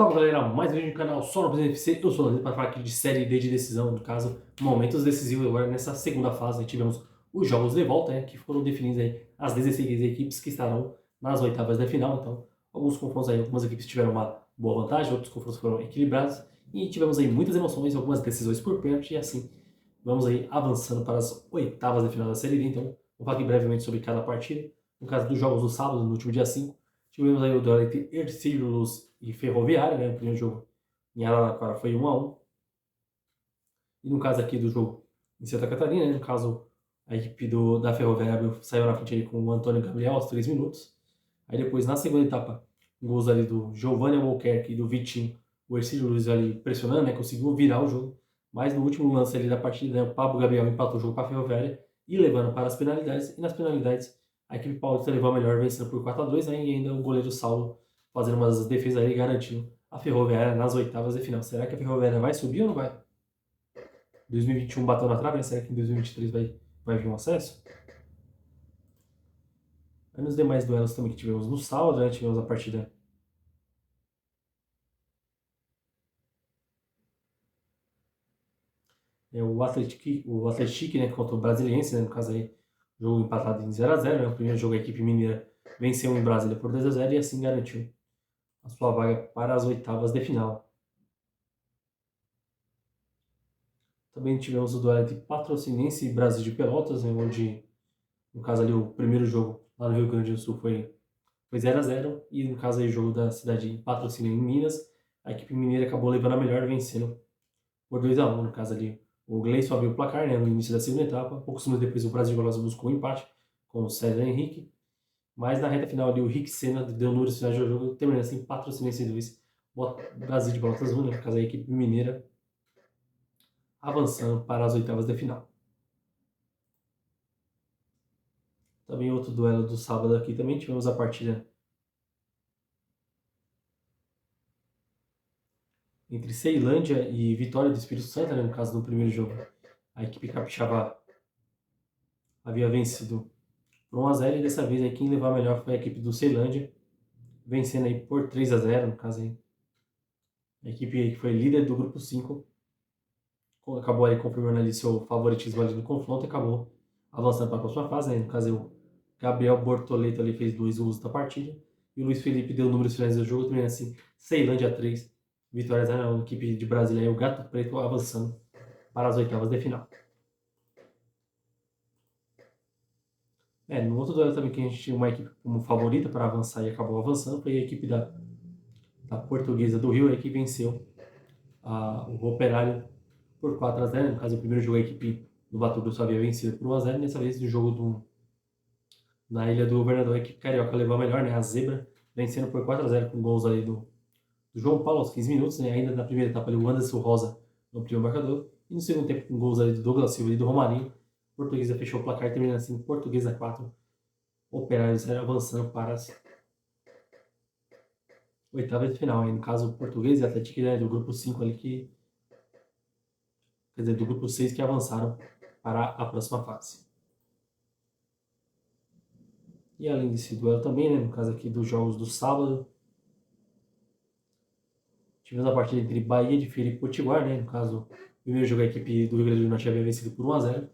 Salve galera, mais um vídeo no canal só no FC. Eu sou o Leandro para falar aqui de Série D de decisão, no caso, momentos decisivos agora nessa segunda fase. Tivemos os jogos de volta, que foram definidos aí as 16 equipes que estarão nas oitavas da final. Então, alguns confrontos aí, algumas equipes tiveram uma boa vantagem, outros confrontos foram equilibrados e tivemos aí muitas emoções, algumas decisões por pênalti e assim vamos aí avançando para as oitavas da final da Série D. Então, vou falar aqui brevemente sobre cada partida. No caso dos jogos do sábado, no último dia 5, tivemos aí o duelo entre Ercílio e Ferroviária, né? O primeiro jogo em Araraquara foi 1-1. E no caso aqui do jogo em Santa Catarina, né? No caso, a equipe da Ferroviária saiu na frente ali com o Antônio Gabriel aos 3 minutos. Aí depois, na segunda etapa, gols ali do Giovanni Albuquerque e do Vitinho. O Ercílio Luz ali pressionando, né? Conseguiu virar o jogo. Mas no último lance ali da partida, né, o Pablo Gabriel empatou o jogo para a Ferroviária e levando para as penalidades. E nas penalidades, a equipe paulista levou a melhor, vencendo por 4-2, né? E ainda o goleiro Saulo fazendo umas defesas ali, garantindo a Ferroviária nas oitavas de final. Será que a Ferroviária vai subir ou não vai? 2021 bateu na trave, né? Será que em 2023 vai vir um acesso? Aí nos demais duelos também que tivemos no sábado, né? Tivemos a partida o Atlético, né, contra o Brasiliense, né, no caso aí, jogo empatado em 0-0, né, o primeiro jogo a equipe mineira venceu em Brasília por 2-0 e assim garantiu a sua vaga para as oitavas de final. Também tivemos o duelo entre Patrocinense e Brasil de Pelotas, né, onde, no caso ali, o primeiro jogo lá no Rio Grande do Sul foi 0-0 e no caso aí o jogo da cidade de Patrocínio em Minas, a equipe mineira acabou levando a melhor, vencendo por 2-1, no caso ali. O Gleison abriu o placar, né, no início da segunda etapa. Poucos minutos depois, o Brasil de Pelotas buscou um empate com o César Henrique. Mas na reta final ali, o Rick Senna deu números finais do jogo, terminando assim, Patrocinense 2, Brasil de Pelotas 1, né, no caso a equipe mineira avançando para as oitavas de final. Também outro duelo do sábado aqui, também tivemos a partida entre Ceilândia e Vitória do Espírito Santo, né, no caso do primeiro jogo. A equipe capixaba havia vencido por 1-0 e dessa vez aí quem levou a melhor foi a equipe do Ceilândia, vencendo aí por 3-0, no caso aí. A equipe aí que foi líder do grupo 5 acabou aí confirmando ali seu favoritismo ali no confronto e acabou avançando para a próxima fase, né? No caso, o Gabriel Bortoleto ali fez 2 gols da partida e o Luiz Felipe deu números finais do jogo, também assim, Ceilândia 3, Vitória 0, a equipe de Brasília aí, o Gato Preto avançando para as oitavas de final. No outro duelo também que a gente tinha uma equipe como favorita para avançar e acabou avançando foi a equipe da Portuguesa do Rio, aí que venceu o Operário por 4-0. No caso, o primeiro jogo a equipe do Mato Grosso havia vencido por 1-0. Dessa vez, no jogo na Ilha do Governador, a equipe carioca levou a melhor, né? A Zebra, vencendo por 4-0 com gols ali do João Paulo aos 15 minutos, né? Ainda na primeira etapa ali, o Anderson Rosa no primeiro marcador. E no segundo tempo, com gols ali do Douglas Silva e do Romarinho, Portuguesa fechou o placar, terminando assim, Portuguesa 4, Operário 0, avançando para as oitavas de final. Aí, no caso, o Português e Atlético, né, do grupo 5 ali, quer dizer, do grupo 6 que avançaram para a próxima fase. E além desse duelo também, né, no caso aqui dos jogos do sábado, tivemos a partida entre Bahia de Feira e Potiguar, né, no caso, o primeiro jogo a equipe do Rio Grande do Norte havia vencido por 1-0,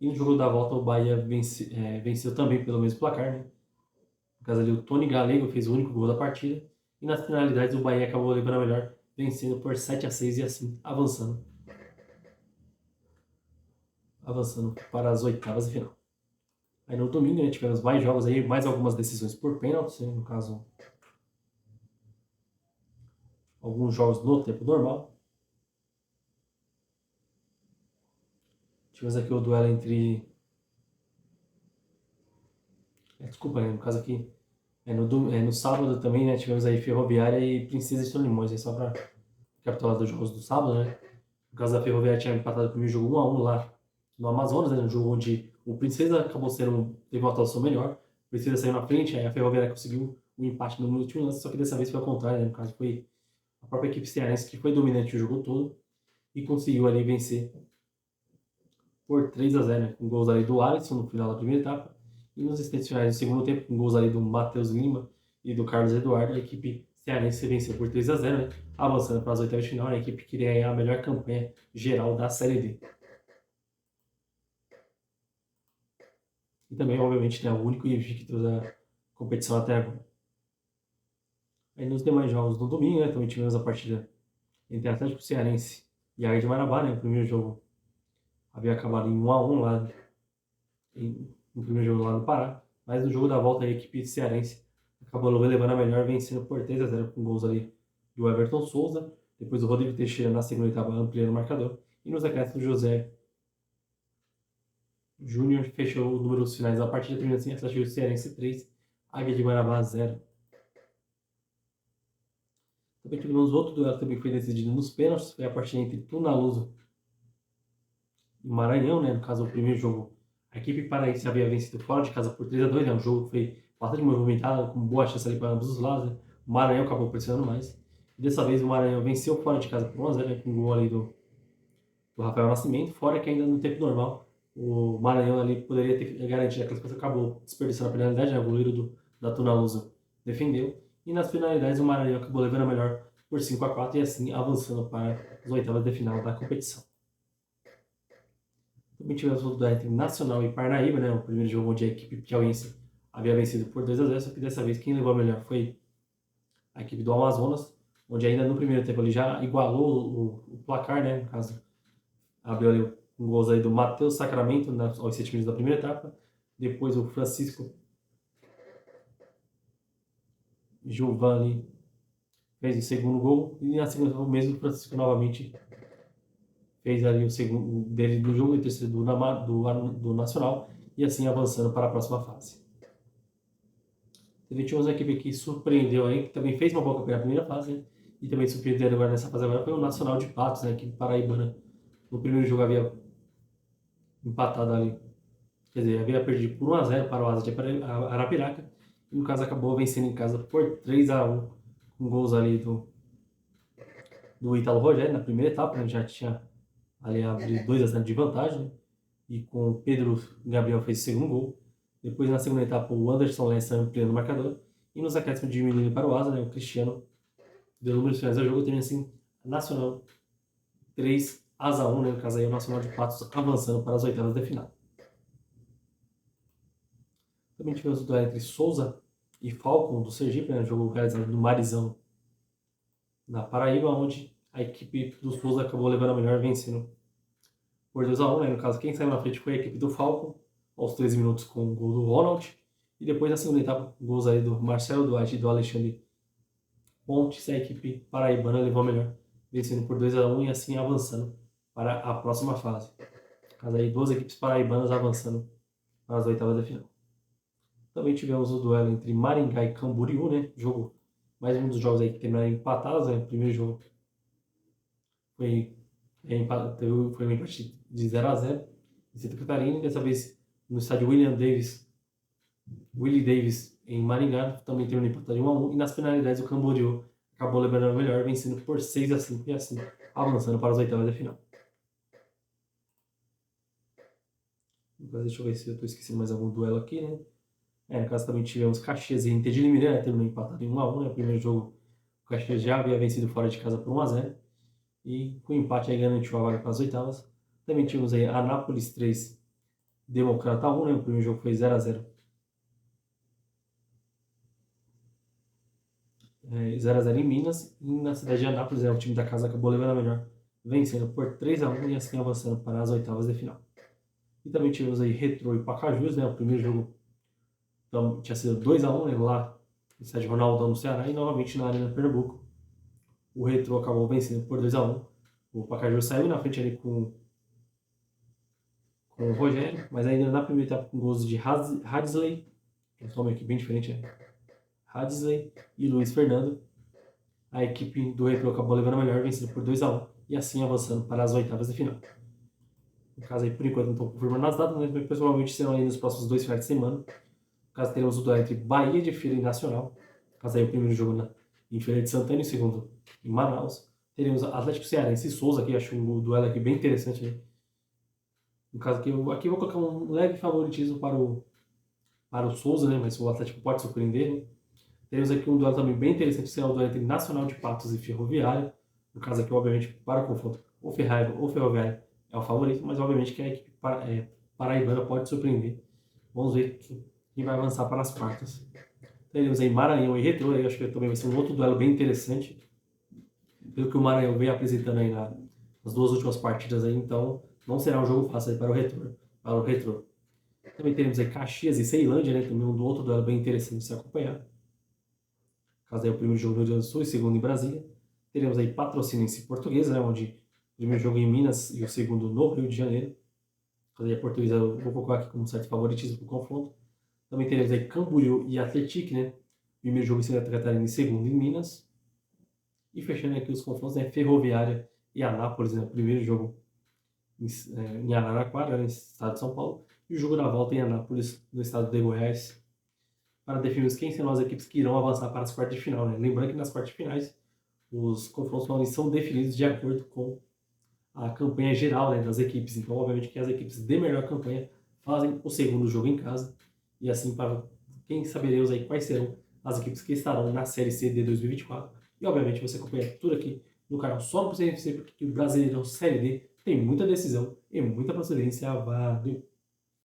e no jogo da volta o Bahia venceu também pelo mesmo placar, né, no caso ali o Tony Galego fez o único gol da partida, e nas finalidades o Bahia acabou levando a melhor, vencendo por 7-6 e assim avançando para as oitavas de final. Aí no domingo, né, tivemos mais jogos aí, mais algumas decisões por pênaltis, né, no caso, alguns jogos no tempo normal. Tivemos aqui o duelo entre... desculpa, né, no caso aqui, no sábado também, né, tivemos aí Ferroviária e Princesa de Solimões, só para recapitular dos jogos do sábado, né. No caso da Ferroviária tinha empatado o primeiro jogo 1-1 lá no Amazonas, né, no jogo onde o Princesa acabou teve uma atuação melhor, o Princesa saiu na frente, aí a Ferroviária conseguiu o empate no último lance, só que dessa vez foi ao contrário, né, no caso foi a própria equipe cearense que foi dominante o jogo todo e conseguiu ali vencer por 3-0, né, com gols ali do Alisson no final da primeira etapa, e nos instantes finais do segundo tempo, com gols ali do Matheus Lima e do Carlos Eduardo, a equipe Cearense venceu por 3-0, né? Avançando para as oitavas de final, a equipe queria ganhar a melhor campanha geral da Série D. E também, obviamente, né, o único invicto da competição até agora. Aí nos demais jogos do domingo, né, também tivemos a partida entre Atlético Cearense e a de Marabá, né? O primeiro jogo havia acabado em 1-1 lá no primeiro jogo lá no Pará. Mas no jogo da volta, a equipe cearense acabou levando a melhor, vencendo por 3-0 com gols ali do Everton Souza. Depois o Rodrigo Teixeira na segunda etapa ampliando o marcador. E nos acréscimos, José Júnior fechou os números finais da partida, terminando assim: Atlético Cearense 3, Águia de Marabá 0. Também tivemos outro duelo que também foi decidido nos pênaltis, foi a partida entre Tunaluso e Maranhão, né? No caso, o primeiro jogo, a equipe paraense havia vencido fora de casa por 3-2, né? O jogo foi bastante movimentado, com boa chance ali para ambos os lados, né? O Maranhão acabou pressionando mais. E dessa vez o Maranhão venceu fora de casa por 1-0, né? Com um gol ali do Rafael Nascimento, fora que ainda no tempo normal o Maranhão ali poderia ter garantido a classificação, acabou desperdiçando a penalidade, né? O goleiro da Tunaluso defendeu. E nas finalidades o Maranhão acabou levando a melhor por 5-4 e assim avançando para as oitavas de final da competição. Também tivemos o duelo entre Nacional e Parnaíba, né? O primeiro jogo onde a equipe piauiense havia vencido por 2-0, só que dessa vez quem levou a melhor foi a equipe do Amazonas, onde ainda no primeiro tempo ele já igualou o placar, né? No caso, abriu ali um gol aí do Matheus Sacramento aos 7 minutos da primeira etapa. Depois o Francisco Giovanni fez o segundo gol. E na segunda etapa, o mesmo Francisco novamente fez ali o segundo dele do jogo e o terceiro do Nacional. E assim avançando para a próxima fase. Também tivemos uma equipe que surpreendeu aí, que também fez uma boa campanha na primeira fase, né? E também surpreendeu agora nessa fase agora foi o Nacional de Patos, né? A equipe paraibana. No primeiro jogo havia empatado ali, quer dizer, havia perdido por 1-0 para o Asa de Arapiraca. E no caso acabou vencendo em casa por 3-1, com gols ali do Ítalo Rogério na primeira etapa, né? Já tinha ali abrido 2-0 de vantagem, né? E com o Pedro Gabriel fez o segundo gol. Depois na segunda etapa o Anderson Lessa ampliando o marcador. E nos acréscimos diminuindo para o Asa, né? O Cristiano deu números finais do jogo, termina assim, Nacional 3, Asa 1, né? No caso aí o Nacional de Patos avançando para as oitavas de final. Também tivemos o duelo entre Souza e Falcon do Sergipe, né? Jogo realizado no Marizão, na Paraíba, onde a equipe do Souza acabou levando a melhor, vencendo por 2-1, né? No caso, quem saiu na frente foi a equipe do Falcon, aos 13 minutos com o gol do Ronald. E depois, na segunda etapa, gols aí do Marcelo Duarte e do Alexandre Pontes, a equipe paraibana levou a melhor, vencendo por 2-1 e assim avançando para a próxima fase. No caso aí, duas equipes paraibanas avançando para as oitavas de final. Também tivemos o duelo entre Maringá e Camboriú, né? Jogo, mais um dos jogos aí que terminaram empatados, né? O primeiro jogo foi, foi um empate de 0-0 em Santa Catarina, e dessa vez no estádio Willie Davis em Maringá, também terminou empatado em 1-1, e nas penalidades o Camboriú acabou levando a melhor, vencendo por 6-5 e assim avançando para as oitavas de final. Deixa eu ver se eu estou esquecendo mais algum duelo aqui, né? No caso também tivemos Caxias e Inter de Limeira, né? Terminou empatado em 1-1, né? O primeiro jogo o Caxias já havia vencido fora de casa por 1-0 e com o empate aí garantiu a vaga para as oitavas. Também tivemos aí Anápolis 3, Democrata 1, né? O primeiro jogo foi 0-0. 0-0 em Minas, e na cidade de Anápolis, o time da casa acabou levando a melhor, vencendo por 3-1 e assim avançando para as oitavas de final. E também tivemos aí Retrô e Pacajus, né? O primeiro jogo tinha sido 2-1, né? Lá no estádio Ronaldão no Ceará, e novamente na Arena Pernambuco. O Retrô acabou vencendo por 2-1. O Pacajus saiu na frente ali com o Rogério, mas ainda na primeira etapa com gols de Hadsley, que é um nome aqui bem diferente, né? Hadsley e Luiz Fernando. A equipe do Retrô acabou levando a melhor, vencendo por 2-1 e assim avançando para as oitavas de final. No caso aí, por enquanto, não estou confirmando as datas, mas pessoalmente serão aí nos próximos 2 finais de semana. No caso, teremos o duelo entre Bahia de Feira e Nacional. No caso aí, o primeiro jogo em Feira de Santana e o segundo em Manaus. Teremos Atlético Cearense e Souza, que acho um duelo aqui bem interessante, né? No caso aqui eu vou colocar um leve favoritismo para o Souza, né? Mas o Atlético pode surpreender, né? Temos aqui um duelo também bem interessante, que é o duelo entre Nacional de Patos e Ferroviária. No caso aqui, obviamente, para o confronto, o Ferroviária é o favorito, mas obviamente que a equipe paraibana pode surpreender. Vamos ver quem vai avançar para as quartas. Teremos aí Maranhão e Retrô, eu acho que também vai ser um outro duelo bem interessante. Pelo que o Maranhão vem apresentando aí nas duas últimas partidas aí, então não será um jogo fácil aí para o Retrô. Também teremos aí Caxias e Ceilândia, né? Também um outro duelo bem interessante de se acompanhar. Caso aí o primeiro jogo no Rio Grande do Sul e o segundo em Brasília. Teremos aí Patrocinense e Portuguesa, né? Onde o primeiro jogo em Minas e o segundo no Rio de Janeiro. Caso aí a Portuguesa eu vou colocar aqui como um certo favoritismo para o confronto. Também teremos aí Camboriú e Atlético, né? Primeiro jogo em Santa Catarina e segundo em Minas. E fechando aqui os confrontos, né? Ferroviária e Anápolis, né? Primeiro jogo em Araraquara, no estado de São Paulo. E o jogo da volta em Anápolis, no estado de Goiás, para definir quem serão as equipes que irão avançar para as quartas de final, né? Lembrando que nas quartas de finais, os confrontos são definidos de acordo com a campanha geral, né, das equipes. Então, obviamente, que as equipes de melhor campanha fazem o segundo jogo em casa. E assim, para quem saberemos aí quais serão as equipes que estarão na Série C de 2024. E, obviamente, você acompanha tudo aqui no canal só no CFC, porque o Brasileirão Série D tem muita decisão e muita procedência. Valeu!